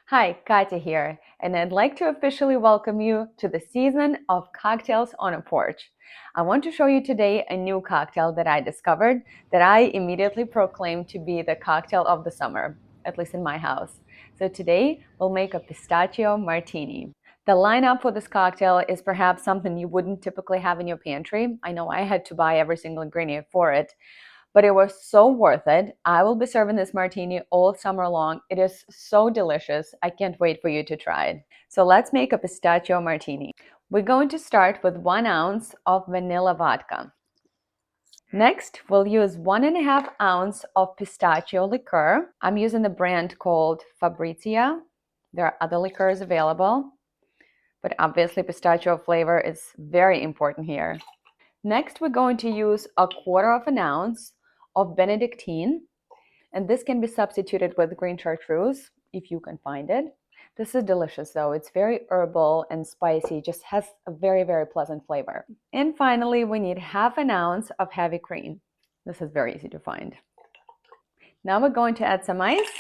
Hi, Katya here, and I'd like to officially welcome you to the season of Cocktails on a Porch. I want to show you today a new cocktail that I discovered that I immediately proclaimed to be the cocktail of the summer, at least in my house. So today we'll make a pistachio martini. The lineup for this cocktail is perhaps something you wouldn't typically have in your pantry. I know I had to buy every single ingredient for it, but it was so worth it. I will be serving this martini all summer long. It is so delicious. I can't wait for you to try it. So let's make a pistachio martini. We're going to start with 1 ounce of vanilla vodka. Next, we'll use 1.5 ounces of pistachio liqueur. I'm using the brand called Fabrizia. There are other liqueurs available, but obviously pistachio flavor is very important here. Next, we're going to use 1/4 ounce of Benedictine, and this can be substituted with green chartreuse if you can find it. This is delicious though. It's very herbal and spicy, just has a very, very pleasant flavor. And finally, we need 1/2 ounce of heavy cream. This is very easy to find. Now we're going to add some ice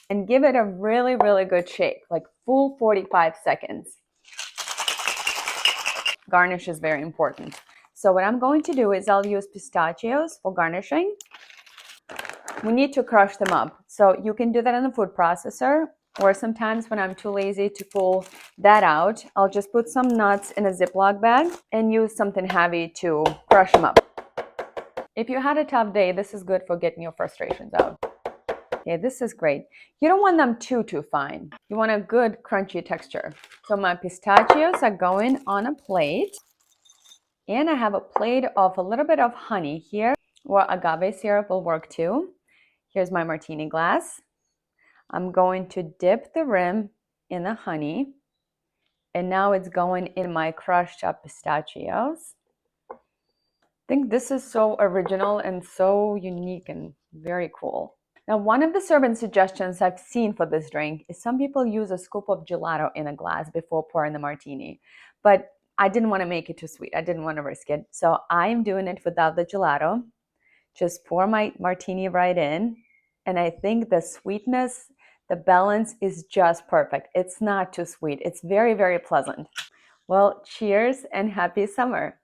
and give it a really, really good shake, like full 45 seconds. Garnish is very important. So what I'm going to do is I'll use pistachios for garnishing. We need to crush them up. So you can do that in the food processor, or sometimes when I'm too lazy to pull that out, I'll just put some nuts in a Ziploc bag and use something heavy to crush them up. If you had a tough day, this is good for getting your frustrations out. Okay, this is great. You don't want them too fine. You want a good crunchy texture. So my pistachios are going on a plate. And I have a plate of a little bit of honey here, or agave syrup will work too. Here's my martini glass. I'm going to dip the rim in the honey, and now it's going in my crushed up pistachios. I think this is so original and so unique and very cool. Now, one of the serving suggestions I've seen for this drink is some people use a scoop of gelato in a glass before pouring the martini, but I didn't want to make it too sweet. I didn't want to risk it. So I'm doing it without the gelato. Just pour my martini right in. And I think the sweetness, the balance is just perfect. It's not too sweet. It's very, very pleasant. Well, cheers and happy summer.